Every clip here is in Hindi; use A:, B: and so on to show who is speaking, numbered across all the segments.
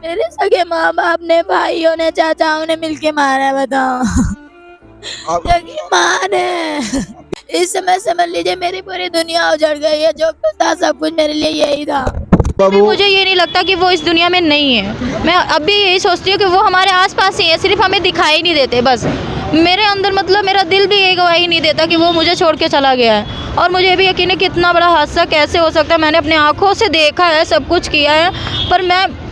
A: मेरे सगे माँ बाप ने, भाइयों ने, चाचाओं ने मिलके मारा है, बताओ।
B: आप
A: सगी माँ ने। इस समय समझ लीजिए मेरी पूरी दुनिया उजड़ गई है। जो कुछ था सब कुछ मेरे लिए यही था।
B: बाबू
C: मुझे ये नहीं लगता कि वो इस दुनिया में नहीं है। मैं अब भी यही सोचती हूँ कि वो हमारे आसपास ही है, सिर्फ हमें दिखाई नहीं देते बस। मेरे अंदर मतलब मेरा दिल भी ये गवाही नहीं देता कि वो मुझे छोड़ के चला गया है। और मुझे भी यकीन है कितना बड़ा हादसा कैसे हो सकता है। मैंने अपनी आंखों से देखा है, सब कुछ किया है, पर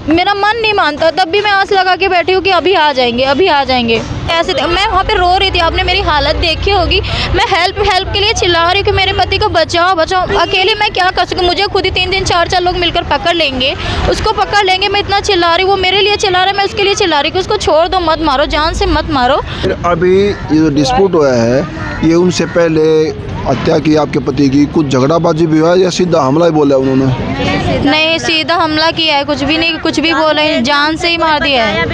C: मेरा मन नहीं मानता। तब भी मैं आस लगा के बैठी हूँ कि अभी आ जाएंगे, अभी आ जाएंगे। ऐसे मैं वहाँ पे रो रही थी, आपने मेरी हालत देखी होगी। मैं हेल्प के लिए चिल्ला रही हूँ कि मेरे पति को बचाओ बचाओ। अकेले मैं क्या कर सकूँ, मुझे खुद ही 3 4 लोग मिलकर पकड़ लेंगे, उसको पकड़ लेंगे। मैं इतना चिल्ला रही हूँ, वो मेरे लिए चिल्ला रहा है, मैं उसके लिए चिल्ला रही हूँ कि उसको छोड़ दो, मत मारो, जान से मत मारो।
B: अभी ये जो डिस्प्यूट हुआ है, ये उनसे पहले हत्या की आपके पति की, कुछ झगड़ाबाजी भी हुआ या सीधा हमला ही बोला उन्होंने?
C: नहीं, सीधा हमला किया है, कुछ भी नहीं, कुछ भी बोला है, जान से ही मार दिया है।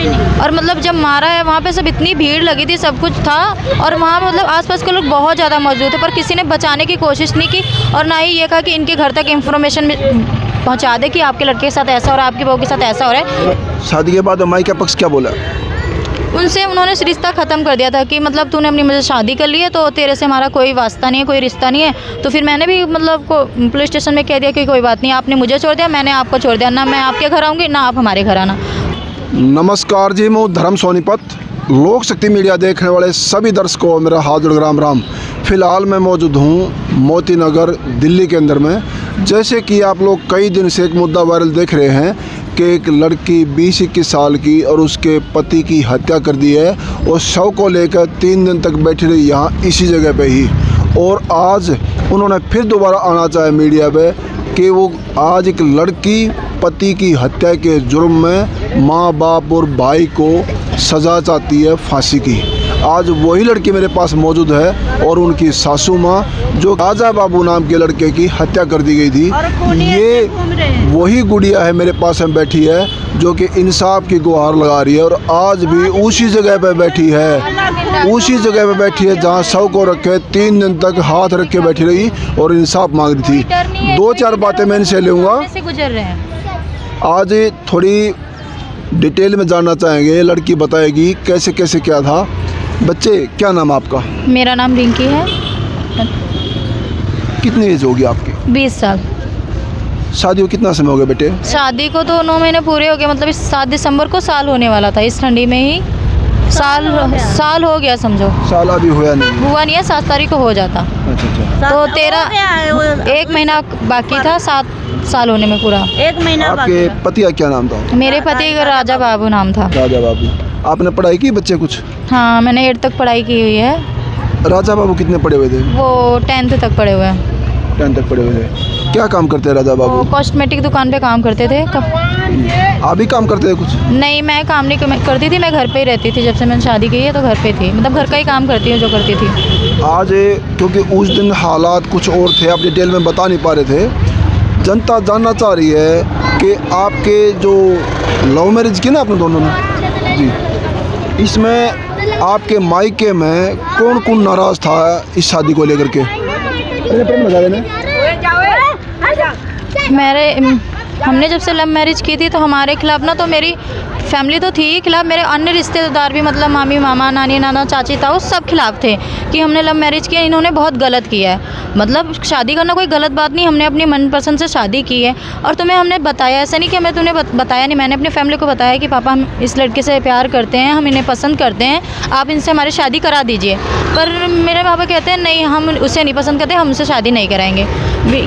C: और मतलब जब मारा है वहाँ पे सब इतनी भीड़ लगी थी, सब कुछ था, और वहाँ मतलब आसपास के लोग बहुत ज़्यादा मौजूद थे, पर किसी ने बचाने की कोशिश नहीं की। और ना ही ये कहा कि इनके घर तक इन्फॉर्मेशन पहुँचा दे कि आपके लड़के के साथ ऐसा हो रहा है, आपकी बहू के साथ ऐसा हो रहा है।
B: शादी के बाद माई का पक्ष क्या बोला?
C: उनसे उन्होंने रिश्ता ख़त्म कर दिया था कि मतलब तूने अपनी मुझे शादी कर ली है तो तेरे से हमारा कोई वास्ता नहीं है, कोई रिश्ता नहीं है। तो फिर मैंने भी मतलब पुलिस स्टेशन में कह दिया कि कोई बात नहीं, आपने मुझे छोड़ दिया, मैंने आपको छोड़ दिया, ना मैं आपके घर आऊँगी ना आप हमारे घर आना।
B: नमस्कार जी, मैं धर्म सोनीपत। लोक शक्ति मीडिया देखने वाले सभी दर्शकों को मेरा हाथ जोड़ राम राम। फ़िलहाल मैं मौजूद हूँ मोती नगर दिल्ली के अंदर में। जैसे कि आप लोग कई दिन से एक मुद्दा वायरल देख रहे हैं कि एक लड़की 20-21 साल की और उसके पति की हत्या कर दी है, और शव को लेकर 3 दिन तक बैठी रही यहाँ इसी जगह पे ही। और आज उन्होंने फिर दोबारा आना चाहे मीडिया पे कि वो आज एक लड़की पति की हत्या के जुर्म में माँ बाप और भाई को सज़ा चाहती है फांसी की। आज वही लड़की मेरे पास मौजूद है और उनकी सासू माँ, जो राजा बाबू नाम के लड़के की हत्या कर दी गई थी, ये वही गुड़िया है मेरे पास में बैठी है, जो कि इंसाफ की गुहार लगा रही है। और आज भी उसी जगह पे बैठी है, उसी जगह पे बैठी है जहाँ शव को रखे 3 दिन तक हाथ रख के बैठी रही और इंसाफ मांग रही थी। 2-4 बातें मैं इनसे लूँगा।
C: गुजर रहे हैं
B: आज थोड़ी डिटेल में जानना चाहेंगे, लड़की बताएगी कैसे कैसे क्या था। बच्चे, क्या नाम है आपका?
C: मेरा नाम रिंकी है।
B: कितनी एज होगी आपकी?
C: 20 साल।
B: शादी को कितना समय हो गया बेटे?
C: शादी को तो 9 महीने पूरे हो गए, मतलब इस 7 दिसंबर को साल होने वाला था, इस ठंडी में ही साल हो गया समझो।
B: साल अभी हुआ नहीं?
C: हुआ नहीं है, 7 तारीख को हो जाता।
B: अच्छा।
C: तो 1 महीना बाकी था 7 साल होने में पूरा।
A: 1 महीना
B: आपके पति का क्या नाम था?
C: मेरे पति का राजा बाबू नाम था।
B: राजा बाबू। आपने पढ़ाई की बच्चे कुछ?
C: हाँ, मैंने 8 तक पढ़ाई की हुई है।
B: राजा बाबू कितने पढ़े हुए थे?
C: वो 10th तक पढ़े हुए हैं।
B: 10 तक पढ़े हुए थे। क्या काम करते हैं राजा
C: वो
B: बाबू?
C: कॉस्मेटिक दुकान पे काम करते थे।
B: आप भी काम करते थे कुछ?
C: नहीं, मैं काम नहीं करती थी, मैं घर पे ही रहती थी। जब से मैंने शादी की है तो घर पे थी, मतलब घर का ही काम करती हूँ जो करती थी।
B: आज क्योंकि उस दिन हालात कुछ और थे, आप डिटेल में बता नहीं पा रहे थे। जनता जानना चाह रही है कि आपके जो लव मैरिज की ना आपने दोनों ने जी, इसमें आपके मायके में कौन कौन नाराज़ था इस शादी को लेकर के?
C: हमने जब से लव मैरिज की थी तो हमारे खिलाफ ना, तो मेरी फैमिली तो थी ही खिलाफ, मेरे अन्य रिश्तेदार भी, मतलब मामी मामा नानी नाना चाची ताऊ सब खिलाफ थे कि हमने लव मैरिज किया, इन्होंने बहुत गलत किया है। मतलब शादी करना कोई गलत बात नहीं, हमने अपनी मनपसंद से शादी की है। और तुम्हें हमने बताया, ऐसा नहीं कि हमें तूने बताया नहीं, मैंने अपनी फैमिली को बताया कि पापा हम इस लड़के से प्यार करते हैं, हम इन्हें पसंद करते हैं, आप इनसे हमारी शादी करा दीजिए। पर मेरे पापा कहते हैं नहीं, हम उसे नहीं पसंद करते, हम उससे शादी नहीं कराएंगे।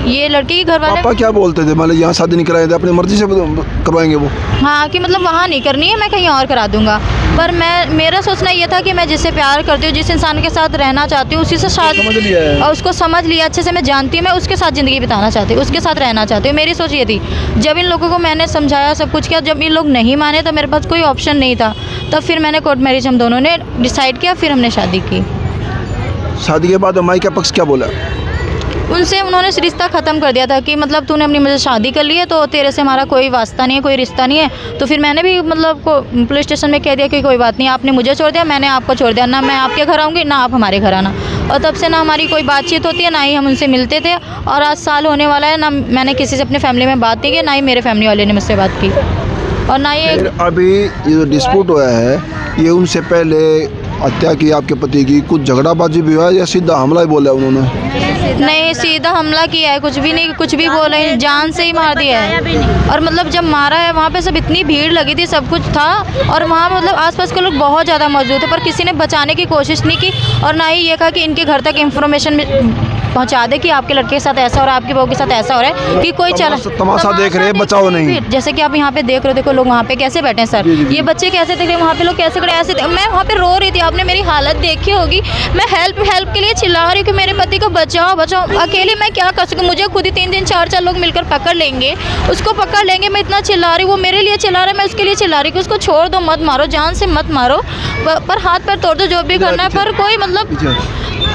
C: ये लड़के के घर वाले
B: पापा क्या बोलते थे? मतलब यहाँ शादी नहीं कराए थे, अपनी मर्जी से करवाएंगे वो?
C: हाँ, कि मतलब वहाँ नहीं करनी है, मैं कहीं और करा दूंगा। पर मेरा सोचना ये था कि मैं जिससे प्यार करती हूँ, जिस इंसान के साथ रहना चाहती हूँ, उसी से शादी,
B: समझ लिया है।
C: और उसको समझ लिया अच्छे से, मैं जानती हूँ, मैं उसके साथ ज़िंदगी बिताना चाहती हूँ, उसके साथ रहना चाहती हूँ। मेरी सोच ये थी। जब इन लोगों को मैंने समझाया, सब कुछ किया, जब इन लोग नहीं माने तो मेरे पास कोई ऑप्शन नहीं था। तब फिर मैंने कोर्ट मैरिज हम दोनों ने डिसाइड किया, फिर हमने शादी की।
B: शादी के बाद माई का पक्ष क्या बोला?
C: उनसे उन्होंने रिश्ता ख़त्म कर दिया था कि मतलब तूने अपनी मुझे शादी कर ली है तो तेरे से हमारा कोई वास्ता नहीं है, कोई रिश्ता नहीं है। तो फिर मैंने भी मतलब पुलिस स्टेशन में कह दिया कि कोई बात नहीं, आपने मुझे छोड़ दिया, मैंने आपको छोड़ दिया, ना मैं आपके घर आऊँगी ना आप हमारे घर आना। और तब से ना हमारी कोई बातचीत होती है, ना ही हम उनसे मिलते थे। और आज साल होने वाला है, ना मैंने किसी से अपनी फैमिली में बात नहीं की, ना ही मेरे फैमिली वाले ने मुझसे बात की। और ना ये
B: फिर अभी ये जो डिस्प्यूट हुआ है, ये उनसे पहले हत्या की आपके पति की, कुछ झगड़ाबाजी भी हुआ या सीधा हमला ही बोला उन्होंने?
C: नहीं, सीधा हमला किया है, कुछ भी नहीं, कुछ भी बोला है, जान से ही मार दिया है। और मतलब जब मारा है वहाँ पे सब इतनी भीड़ लगी थी, सब कुछ था, और वहाँ मतलब आसपास के लोग बहुत ज़्यादा मौजूद थे, पर किसी ने बचाने की कोशिश नहीं की, और ना ही ये कहा कि इनके घर तक इंफॉर्मेशन पहुंचा दे कि आपके लड़के के साथ ऐसा हो रहा है, आपकी बहू के साथ ऐसा हो रहा है, कि कोई चला
B: तमाशा देख रहे हैं, बचाओ नहीं।
C: जैसे कि आप यहाँ पे देख रहे हो, देखो लोग वहाँ पे कैसे बैठे हैं सर, ये बच्चे कैसे देख रहे हैं, वहाँ पे लोग कैसे खड़े, ऐसे मैं वहाँ पे रो रही थी, आपने मेरी हालत देखी होगी, मैं हेल्प के लिए चिल्ला रही हूँ कि मेरे पति को बचाओ बचाओ। अकेले मैं क्या कर सकूँ, मुझे खुद ही 3 4 लोग मिलकर पकड़ लेंगे, उसको पकड़ लेंगे, मैं इतना चिल्ला रही हूँ, वो मेरे लिए चिल्ला रहा है, मैं उसके लिए चिल्ला रही हूँ कि उसको छोड़ दो, मत मारो, जान से मत मारो, पर हाथ पैर तोड़ दो, जो भी करना है, पर कोई मतलब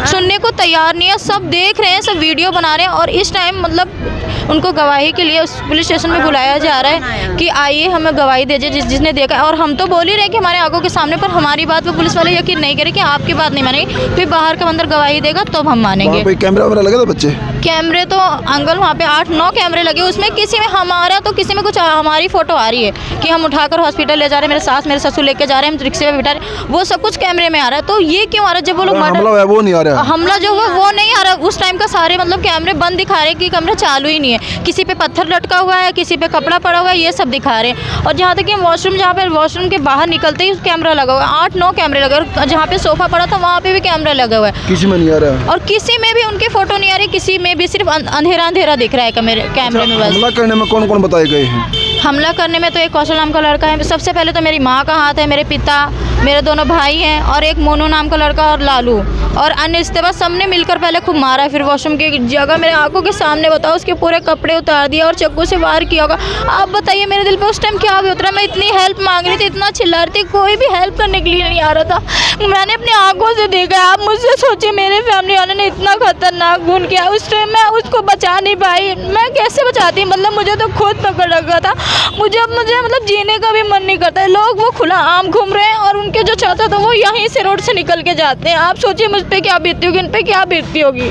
C: सुनने को तैयार नहीं है। सब देख रहे हैं, सब वीडियो बना रहे हैं, और इस टाइम मतलब उनको गवाही के लिए उस पुलिस स्टेशन में बुलाया जा रहा है कि आइए हमें गवाही दीजिए जिसने देखा है। और हम तो बोल ही रहे हैं कि हमारे आंखों के सामने, पर हमारी बात पे पुलिस वाले यकीन नहीं करे कि आपकी बात नहीं मानेंगे, फिर बाहर का अंदर गवाही देगा तब हम मानेंगे।
B: कोई कैमरा वैमरा लगे थे बच्चे?
C: कैमरे तो अंकल वहाँ पे 8-9 कैमरे लगे, उसमें किसी में हमारा तो किसी में कुछ हमारी फ़ोटो आ रही है कि हम उठाकर हॉस्पिटल ले जा रहे हैं, मेरे सास मेरे ससुर लेके जा रहे हैं, हम रिक्शे पे बिठा रहे हैं, वो सब कुछ कैमरे में आ रहा है। तो ये क्यों आ रहा है जब वो लोग
B: हमला है वो नहीं आ रहा?
C: हमला जो हुआ वो नहीं आ रहा, उस टाइम का सारे मतलब कैमरे बंद दिखा रहे हैं कि कैमरा चालू ही नहीं है, किसी पे पत्थर लटका हुआ है, किसी पे कपड़ा पड़ा हुआ है, ये सब दिखा रहे हैं। और जहाँ तक कि वॉशरूम, जहाँ पे वॉशरूम के बाहर निकलते ही कैमरा लगा हुआ है, 8-9 कैमरे लगे, और जहाँ पे सोफा पड़ा था वहाँ पे भी कैमरा लगा हुआ है,
B: किसी में नहीं आ रहा,
C: और किसी में भी उनकी फोटो नहीं आ रही, किसी में भी सिर्फ अंधेरा दिख रहा है कैमरे में बस।
B: हमला करने में कौन कौन बताए गए हैं?
C: हमला करने में तो एक कौशल नाम का लड़का है, सबसे पहले तो मेरी माँ का हाथ है, मेरे पिता, मेरे दोनों भाई हैं, और एक मोनू नाम का लड़का और लालू, और अन्य इसके बाद सबने मिलकर पहले खूब मारा, फिर वॉशरूम की जगह मेरे आंखों के सामने बताओ उसके पूरे कपड़े उतार दिया और चाकू से वार किया होगा। आप बताइए मेरे दिल पे उस टाइम क्या भी उतरा, मैं इतनी हेल्प मांग रही थी, इतना चिल्ला रही थी, कोई भी हेल्प करने के लिए नहीं आ रहा था। मैंने अपनी आंखों से देखा, आप मुझसे सोचिए, मेरे फैमिली वाले ने इतना खतरनाक खून किया, उस टाइम मैं उसको बचा नहीं पाई, मैं कैसे बचाती, मतलब मुझे तो खुद पकड़ रखा था, मुझे मतलब जीने का भी मन नहीं करता। लोग वो खुला आम घूम रहे हैं, और उनके जो चाचा था वो यहीं से रोड से निकल के जाते हैं। आप सोचिए मुझ पे क्या बीतती होगी, इन पे क्या बीतती होगी।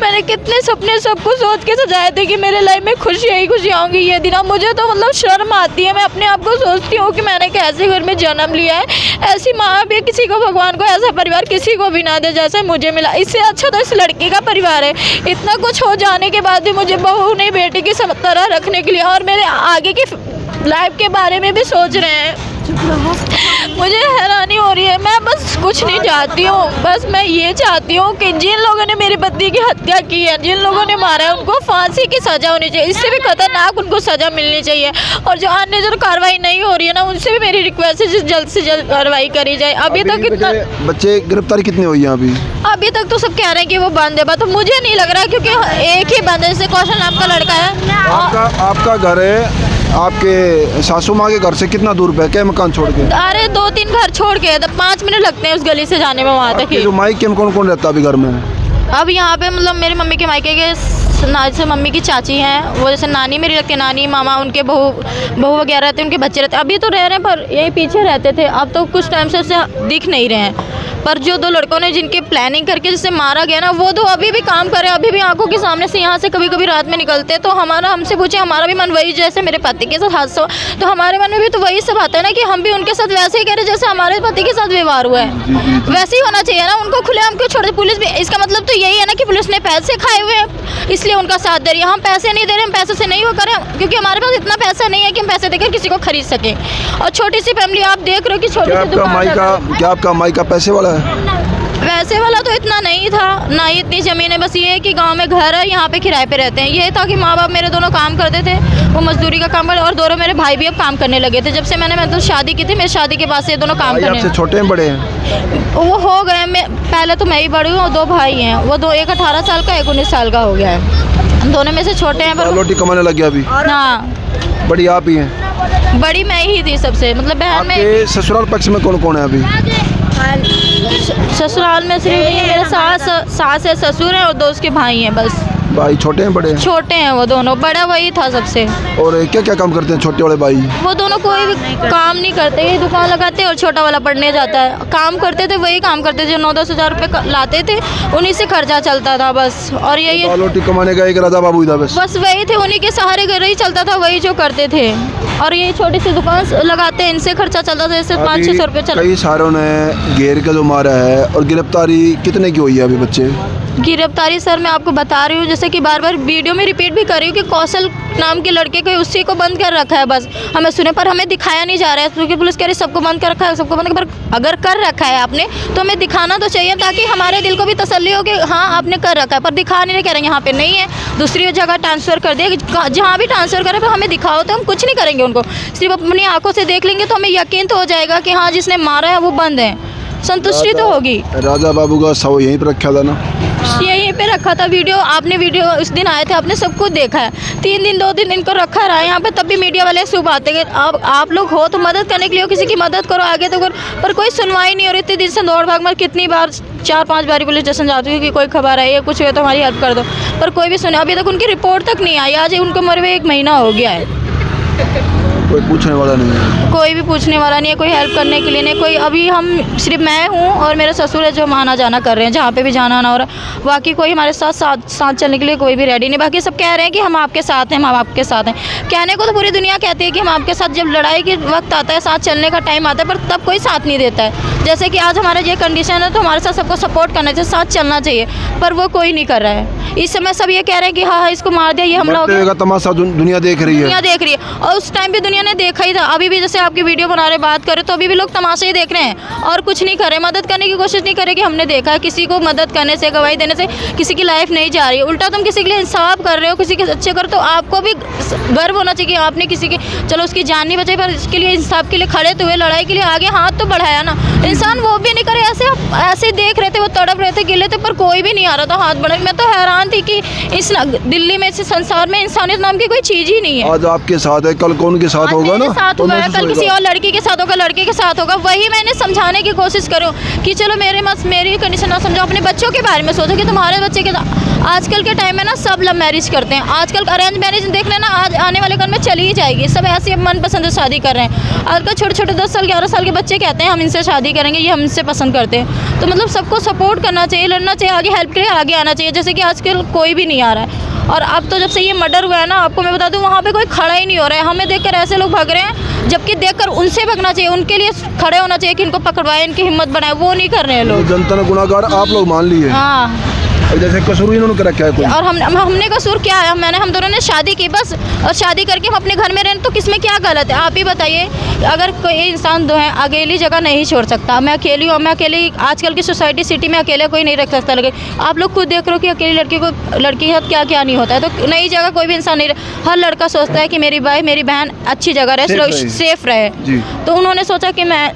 C: मैंने कितने सपने सब कुछ सोच के सजाए थे कि मेरे लाइफ में खुशियाँ ही खुशियाँ होंगी ये दिन। अब मुझे तो मतलब शर्म आती है, मैं अपने आप को सोचती हूँ कि मैंने कैसे घर में जन्म लिया है, ऐसी माँ भी किसी को, भगवान को ऐसा परिवार किसी को भी ना दे जैसे मुझे मिला। इससे अच्छा तो इस लड़की का परिवार है। इतना कुछ हो जाने के बाद भी मुझे बहू नहीं बेटी की तरह रखने के लिए, और मेरे आगे की लाइफ के बारे में भी सोच रहे हैं। मुझे हैरानी हो रही है, मैं बस कुछ नहीं चाहती हूँ, बस मैं ये चाहती हूँ कि जिन लोगों ने मेरे पति की हत्या की है, जिन लोगों ने मारा है, उनको फांसी की सज़ा होनी चाहिए, इससे भी खतरनाक उनको सज़ा मिलनी चाहिए। और जो अन्य जो कार्रवाई नहीं हो रही है ना, उनसे भी मेरी रिक्वेस्ट है जल्द से जल्द कार्रवाई करी जाए। अभी तक कितना
B: बच्चे गिरफ्तारी कितनी हुई है
C: अभी तक तो सब कह रहे हैं कि वो बंद है, तो मुझे नहीं लग रहा, क्योंकि एक ही बंद है, जैसे कौशल नाम का लड़का है।
B: आपका घर है, आपके सासू माँ के घर से कितना दूर पे है, क्या मकान छोड़ के?
C: अरे 2-3 घर छोड़ के, 5 मिनट लगते हैं उस गली से जाने में वहाँ तक ही।
B: जो मायके में कौन कौन रहता अभी घर में?
C: अब यहाँ पे मतलब मेरी मम्मी के मायके के जैसे मम्मी की चाची हैं, वो जैसे नानी मेरी लगती है, नानी मामा, उनके बहू वगैरह रहते हैं, उनके बच्चे रहते हैं। अभी तो रह रहे हैं, पर यहीं पीछे रहते थे, अब तो कुछ टाइम से दिख नहीं रहे हैं। पर जो 2 लड़कों ने जिनके प्लानिंग करके जिससे मारा गया ना, वो 2 अभी भी काम कर रहे हैं, अभी भी आंखों के सामने से यहाँ से कभी कभी रात में निकलते हैं। तो हमसे पूछे, हमारा भी मन वही, जैसे मेरे पति के साथ हादसा हो, तो हमारे मन में भी तो वही सब आता है ना कि हम भी उनके साथ वैसे ही करें जैसे हमारे पति के साथ व्यवहार हुआ है, वैसे ही होना चाहिए ना। उनको खुलेआम क्यों छोड़ दे पुलिस भी? इसका मतलब तो यही है ना कि पुलिस ने पैसे खाए हुए हैं, इसलिए उनका साथ दे रही है। हम पैसे नहीं दे रहे, हम पैसे से नहीं वो करें, क्योंकि हमारे पास इतना पैसा नहीं है कि हम पैसे देकर किसी को खरीद सकें। और छोटी सी फैमिली, आप देख रहे हो कि छोटी सी दुकान।
B: क्या आपका मायका पैसे वाला है?
C: वैसे वाला तो इतना नहीं था, ना ही इतनी ज़मीन है, बस ये है कि गांव में घर है, यहाँ पे किराए पे रहते हैं। ये था कि माँ बाप मेरे दोनों काम करते थे, वो मजदूरी का काम करते, और दोनों मेरे भाई भी अब काम करने लगे थे। जब से मैंने मतलब शादी की थी, मेरी शादी के बाद से ये दोनों काम करने।
B: आपसे छोटे हैं बड़े हैं?
C: वो हो गए, पहले तो मैं ही बड़ी हूँ, 2 भाई हैं, वो 2, एक 18 साल का, एक 19 साल का हो गया है, दोनों में से छोटे हैं। पर
B: रोटी कमाने लग गया अभी?
C: हाँ,
B: बड़ी आप ही हैं?
C: बड़ी मैं ही थी सबसे, मतलब बहन में।
B: ससुराल पक्ष में कौन कौन है अभी?
C: ससुराल में सिर्फ मेरे सास है, ससुर हैं, और 2 उसके भाई हैं बस।
B: भाई छोटे हैं बड़े हैं?
C: छोटे हैं वो दोनों, बड़ा वही था सबसे।
B: और क्या क्या काम करते हैं छोटे वाले भाई?
C: वो दोनों कोई भी काम नहीं करते, ये दुकान लगाते हैं और छोटा वाला पढ़ने जाता है। काम करते थे वही काम करते थे, जो 9-10 हज़ार रुपये लाते थे उन्हीं से खर्चा चलता था बस। और यही
B: दाल रोटी कमाने का एक राजा बाबू था बस
C: वही थे, उन्हीं के सहारे घर ही चलता था, वही जो करते थे। और ये छोटी सी दुकान लगाते हैं, इनसे खर्चा चलता था, इससे 500-600 रुपये चलता।
B: कई सारों ने घेर का जो मारा है, और गिरफ्तारी कितने की हुई है अभी बच्चे?
C: गिरफ्तारी सर मैं आपको बता रही हूँ, जैसे कि बार बार वीडियो में रिपीट भी कर रही हूँ कि कौशल नाम के लड़के को, उसी को बंद कर रखा है बस। हमें सुने पर हमें दिखाया नहीं जा रहा है, क्योंकि पुलिस कह रही सबको बंद कर रखा है, सबको बंद कर। अगर कर रखा है आपने तो हमें दिखाना तो चाहिए, ताकि हमारे दिल को भी तसल्ली हो कि हाँ आपने कर रखा है। पर दिखा नहीं कह रहे यहाँ पे नहीं है, दूसरी जगह ट्रांसफ़र कर दिया, जहाँ भी ट्रांसफ़र करें पर हमें दिखाओ तो हम कुछ नहीं करेंगे। उनको सिर्फ अपनी आंखों से देख लेंगे तो हमें यकीन तो हो जाएगा कि हाँ जिसने मारा है वो बंद है, संतुष्टि तो होगी।
B: राजा बाबू का शव यहीं पर रखा था ना?
C: यहीं पे रखा था। वीडियो आपने वीडियो उस दिन आए थे, आपने सब कुछ देखा है। 3 दिन 2 दिन इनको रखा रहा है यहाँ पे, तब भी मीडिया वाले सुबह आते हैं। आप लोग हो तो मदद करने के लिए हो, किसी की मदद करो आगे तो करो, पर कोई सुनवाई नहीं हो रही। इतने दिन से दौड़ भाग में कितनी बार 4-5 बार पुलिस स्टेशन जाती है कि कोई खबर है या कुछ हुआ तो हमारी हेल्प कर दो, पर कोई भी सुने। अभी तक उनकी रिपोर्ट तक नहीं आई। आज उनको मरे हुए 1 महीना हो गया है,
B: कोई पूछने वाला नहीं है,
C: कोई भी पूछने वाला नहीं है, कोई हेल्प करने के लिए नहीं कोई। अभी हम सिर्फ मैं हूँ और मेरे ससुर है जो हम आना जाना कर रहे हैं, जहाँ पे भी जाना आना हो रहा है। बाकी कोई हमारे साथ चलने के लिए कोई भी रेडी नहीं। बाकी सब कह रहे हैं कि हम आपके साथ हैं, हम आपके साथ हैं। कहने को तो पूरी दुनिया कहती है कि हम आपके साथ, जब लड़ाई के वक्त आता है, साथ चलने का टाइम आता है, पर तब कोई साथ नहीं देता है। जैसे कि आज हमारा ये कंडीशन है तो हमारे साथ सबको सपोर्ट करना चाहिए, साथ चलना चाहिए, पर वो कोई नहीं कर रहा है। इस समय सब ये कह रहे हैं कि हाँ इसको मार दिया, ये हमला हो गया।
B: मरते हुए का तमाशा दुनिया देख रही है,
C: दुनिया देख रही है। और उस टाइम भी दुनिया ने देखा ही था। अभी भी जैसे आपकी वीडियो बना रहे, बात करें तो अभी भी लोग तमाशा ही देख रहे हैं और कुछ नहीं कर रहे, मदद करने की कोशिश नहीं करे कि हमने देखा है। किसी को मदद करने से, गवाही देने से किसी की लाइफ नहीं जा रही है। उल्टा तुम किसी के लिए इंसाफ कर रहे हो, किसी के अच्छे करो तो आपको भी गर्व होना चाहिए कि आपने किसी के, चलो उसकी जान नहीं बचाई पर इसके लिए, इंसाफ के लिए खड़े तो हुए, लड़ाई के लिए आगे हाथ तो बढ़ाया ना। इंसान वो भी नहीं करे, ऐसे देख रहे थे, वो तड़प रहे थे, गिले थे, पर कोई भी नहीं आ रहा था हाथ बढ़ा। मैं तो हैरान थी कि इस दिल्ली में, इस संसार में इंसानियत नाम की कोई चीज़ ही नहीं है।
B: आज आपके साथ है, कल कौन के साथ होगा ना,
C: साथ होगा, कल किसी और लड़की के साथ होगा, लड़के के साथ होगा। वही मैंने समझाने की कोशिश करूँ कि चलो मेरी कंडीशन ना समझो, अपने बच्चों के बारे में सोचो कि तुम्हारे बच्चे के। आजकल के टाइम में ना सब लव मैरिज करते हैं। आजकल अरेंज मैरिज देख लेना, आज आने वाले कल में चली ही जाएगी। सब ऐसे मनपसंद से शादी कर रहे हैं। आजकल छोटे 10 साल 11 साल के बच्चे कहते हैं हम इनसे शादी करेंगे, ये हमसे पसंद करते हैं। तो मतलब सबको सपोर्ट करना चाहिए, लड़ना चाहिए, आगे हेल्प के लिए आगे आना चाहिए। जैसे कि आजकल कोई भी नहीं आ रहा है। और अब तो जब से ये मर्डर हुआ है ना, आपको मैं बता दूं, वहाँ पे कोई खड़ा ही नहीं हो रहा है। हमें देखकर ऐसे लोग भाग रहे हैं, जबकि देखकर उनसे भागना चाहिए, उनके लिए खड़े होना चाहिए कि इनको पकड़वाए, इनकी हिम्मत बनाए। वो नहीं कर रहे हैं लोग।
B: जनता ने गुनाहगार आप लोग मान लिए,
C: हाँ।
B: जैसे कसूर इन्होंने कर रखा है कोई।
C: और हमने कसूर क्या है? हम दोनों ने शादी की बस, और शादी करके हम अपने घर में रहें तो किसमें क्या गलत है? आप ही बताइए। अगर कोई इंसान दो है, अकेली जगह नहीं छोड़ सकता। मैं अकेली हूँ, मैं अकेली, आजकल की सोसाइटी सिटी में अकेले कोई नहीं रख सकता। लगे आप लोग खुद देख रहे हो कि अकेली लड़की के साथ क्या क्या नहीं होता है। तो नई जगह कोई भी इंसान नहीं रहे। हर लड़का सोचता है कि मेरी भाई मेरी बहन अच्छी जगह रहे, सेफ रहे। तो उन्होंने सोचा कि मैं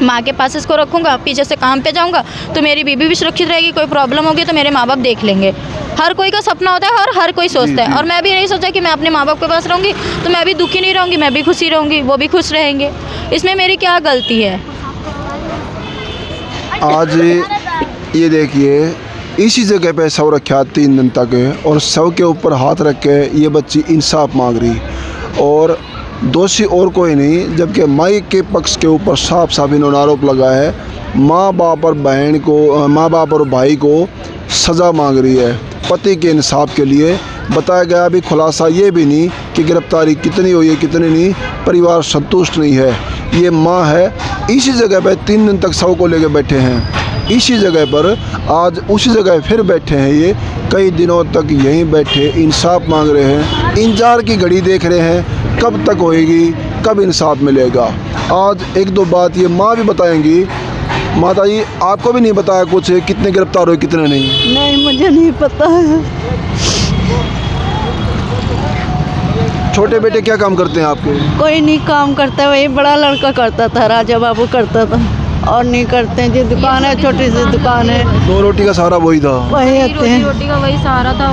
C: माँ के पास इसको रखूँगा, पीछे से काम पे जाऊँगा तो मेरी बीबी भी सुरक्षित रहेगी, कोई प्रॉब्लम होगी तो मेरे माँ बाप देख लेंगे। हर कोई का सपना होता है और हर कोई सोचता है। और मैं भी यही सोचा कि मैं अपने माँ बाप के पास रहूँगी तो मैं भी दुखी नहीं रहूँगी, मैं भी खुशी रहूँगी, वो भी खुश रहेंगे। इसमें मेरी क्या गलती है?
B: आज ये देखिए, इसी जगह पे शव रखा 3 दिन तक, और शव के ऊपर हाथ रख के ये बच्ची इंसाफ मांग रही, और दोषी और कोई नहीं, जबकि माई के पक्ष के ऊपर साफ साफ इन्होंने आरोप लगाया है। माँ बाप और बहन को, माँ बाप और भाई को सज़ा मांग रही है पति के इंसाफ के लिए। बताया गया अभी खुलासा ये भी नहीं कि गिरफ्तारी कितनी हुई है कितनी नहीं, परिवार संतुष्ट नहीं है। ये माँ है, इसी जगह पर 3 दिन तक शव को लेकर बैठे हैं, इसी जगह पर आज उसी जगह फिर बैठे हैं। ये कई दिनों तक यहीं बैठे इंसाफ मांग रहे हैं, इंतजार की घड़ी देख रहे हैं कब तक होएगी, कब इंसाफ मिलेगा। आज 1-2 बात ये माँ भी बताएंगी। माता जी, आपको भी नहीं बताया कुछ, कितने गिरफ्तार हुए कितने नहीं?
D: नहीं, मुझे नहीं पता है।
B: छोटे बेटे क्या काम करते हैं आपके?
D: कोई नहीं काम करता, वही बड़ा लड़का करता था, राजा बाबू करता था, और नहीं करते हैं। जो दुकान है, छोटी सी दुकान है,
B: 2 रोटी का सहारा वही था,
D: वही आते हैं।
C: रोटी का वही सहारा था।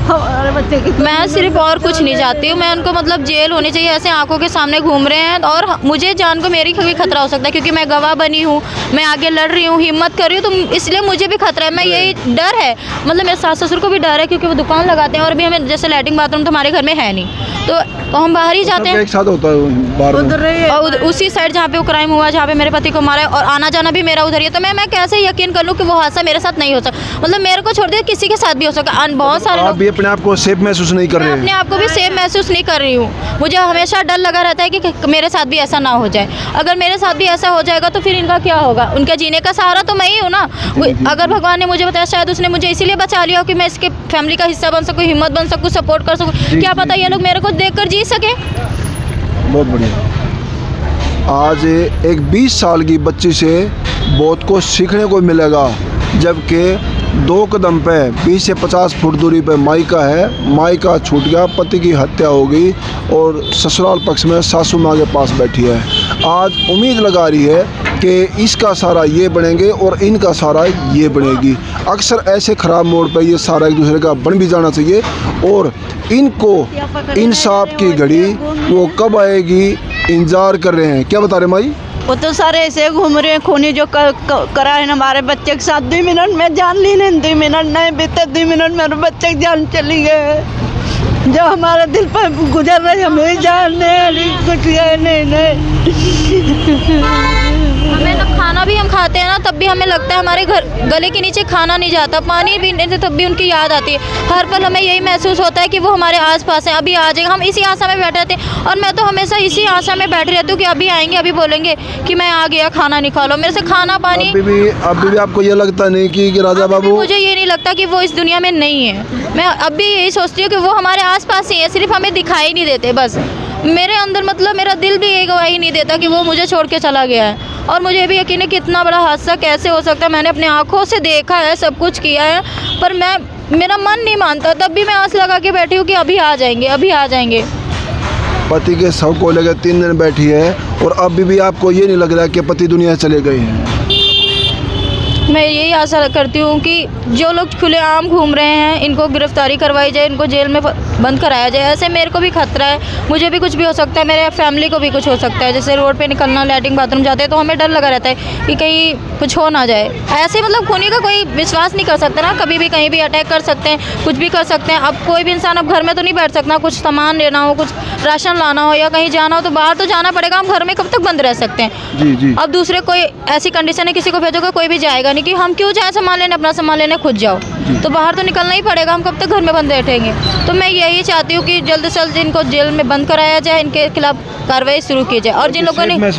D: हमारे बच्चे की
C: मैं सिर्फ और कुछ नहीं चाहती हूँ, मैं उनको मतलब जेल होनी चाहिए। ऐसे आंखों के सामने घूम रहे हैं और मुझे जान को मेरी भी खतरा हो सकता है, क्योंकि मैं गवाह बनी हूँ, मैं आगे लड़ रही हूँ, हिम्मत कर रही हूँ, तो इसलिए मुझे भी खतरा है। मैं यही डर है, मतलब मेरे सास ससुर को भी डर है, क्योंकि वो दुकान लगाते हैं और भी हमें जैसे लैट्रिन बाथरूम तो हमारे घर में है नहीं, तो हम बाहर ही जाते हैं।
B: एक साथ होता है बार में।
C: और उसी साइड जहाँ पे वो क्राइम हुआ, जहाँ पे मेरे पति को मारा, और आना जाना भी मेरा उधर ही है, तो मैं कैसे यकीन कर लूँ कि वो हादसा मेरे साथ नहीं हो सकता। मतलब मेरे को छोड़ दिया, किसी के साथ भी हो सकता है। बहुत सारे
B: आप
C: लोग
B: भी अपने आप को सेफ महसूस नहीं कर
C: मैं
B: रहे
C: अपने
B: हैं।
C: आप को भी सेफ महसूस नहीं कर रही हूँ। मुझे हमेशा डर लगा रहता है कि मेरे साथ भी ऐसा ना हो जाए। अगर मेरे साथ भी ऐसा हो जाएगा तो फिर इनका क्या होगा? उनका जीने का सहारा तो मैं ही हूँ ना। अगर भगवान ने मुझे बताया, शायद उसने मुझे इसीलिए बचा लिया हो कि मैं इसके फैमिली का हिस्सा बन सकूँ, हिम्मत बन सकूँ, सपोर्ट कर सकूँ। क्या पता ये लोग मेरे को देख कर जी सके।
B: बहुत बढ़िया। आज एक 20 साल की बच्ची से बहुत कुछ सीखने को मिलेगा, जबकि 2 कदम पे 20 से 50 फुट दूरी पे मायका है। मायका छूट गया, पति की हत्या हो गई और ससुराल पक्ष में सासू माँ के पास बैठी है। आज उम्मीद लगा रही है कि इसका सारा ये बनेंगे और इनका सारा ये बनेगी। अक्सर ऐसे ख़राब मोड़ पे ये सारा एक दूसरे का बन भी जाना चाहिए, और इनको इंसाफ की घड़ी वो कब आएगी इंतज़ार कर रहे हैं। क्या बता रहे माई?
D: वो तो सारे ऐसे घूम रहे हैं। खूनी जो करा है हमारे बच्चे के साथ, 2 मिनट में जान ली नहीं, 2 मिनट नहीं बीते, 2 मिनट मेरे बच्चे की जान चली गई। जो हमारे दिल पर गुजर रहे हमें जान नहीं, कुछ नहीं।
C: हमें ना खाना भी हम खाते हैं ना, तब भी हमें लगता है हमारे घर गले के नीचे खाना नहीं जाता, पानी पीने से तब भी उनकी याद आती है। हर पल हमें यही महसूस होता है कि वो हमारे आसपास हैं, अभी आ जाएंगे। हम इसी आशा में बैठे रहते हैं, और मैं तो हमेशा इसी आशा में बैठी रहती हूँ कि अभी आएंगे, अभी बोलेंगे कि मैं आ गया, खाना निकालो। मेरे से खाना पानी
B: अभी भी आपको ये लगता नहीं कि राजा बाबू?
C: मुझे ये नहीं लगता कि वो इस दुनिया में नहीं है। मैं अब भी यही सोचती हूँ कि वो हमारे आसपास ही है, सिर्फ हमें दिखाई नहीं देते बस। मेरे अंदर मतलब मेरा दिल भी ये गवाही नहीं देता कि वो मुझे छोड़ के चला गया है। और मुझे भी यकीन है कि इतना बड़ा हादसा कैसे हो सकता है। मैंने अपनी आंखों से देखा है, सब कुछ किया है, पर मेरा मन नहीं मानता। तब भी मैं आस लगा के बैठी हूँ कि अभी आ जाएंगे, अभी आ जाएंगे।
B: पति के शव को लेकर 3 दिन बैठी है, और अभी भी आपको ये नहीं लग रहा कि पति दुनिया चले गए हैं?
C: मैं यही आशा करती हूँ कि जो लोग खुलेआम घूम रहे हैं, इनको गिरफ्तारी करवाई जाए, इनको जेल में बंद कराया जाए। ऐसे मेरे को भी खतरा है, मुझे भी कुछ भी हो सकता है, मेरे फैमिली को भी कुछ हो सकता है। जैसे रोड पे निकलना, लैट्रिन बाथरूम जाते हैं तो हमें डर लगा रहता है कि कहीं कुछ हो ना जाए। ऐसे मतलब खूनी का कोई विश्वास नहीं कर सकता ना, कभी भी कहीं भी अटैक कर सकते हैं, कुछ भी कर सकते हैं। अब कोई भी इंसान अब घर में तो नहीं बैठ सकता, कुछ सामान लेना हो, कुछ राशन लाना हो या कहीं जाना हो तो बाहर तो जाना पड़ेगा। हम घर में कब तक बंद रह सकते हैं?
B: जी जी।
C: अब दूसरे कोई ऐसी कंडीशन है, किसी को भेजोगे कोई भी जाएगा नहीं, कि हम क्यों जाए सामान लेने, अपना सामान लेने खुद जाओ, तो बाहर तो निकलना ही पड़ेगा। हम कब तक घर में बंद बैठेंगे? तो मैं यही चाहती हूँ कि जल्द से जल्द इनको जेल में बंद कराया जाए, इनके खिलाफ कार्रवाई शुरू की जाए, और जिन लोगों ने,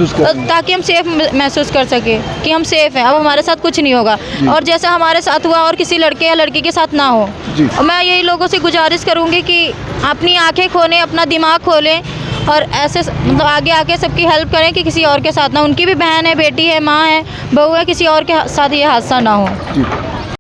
C: ताकि हम सेफ महसूस कर सके कि हम सेफ हैं, अब हमारे साथ कुछ नहीं होगा, और जैसा हमारे साथ हुआ और किसी लड़के या लड़की के साथ ना हो। और मैं यही लोगों से गुजारिश करूँगी कि अपनी आंखें खोलें, अपना दिमाग खोलें, और ऐसे मतलब आगे आके सबकी हेल्प करें कि किसी और के साथ ना, उनकी भी बहन है, बेटी है, माँ है, बहू है, किसी और के साथ ये हादसा ना हो।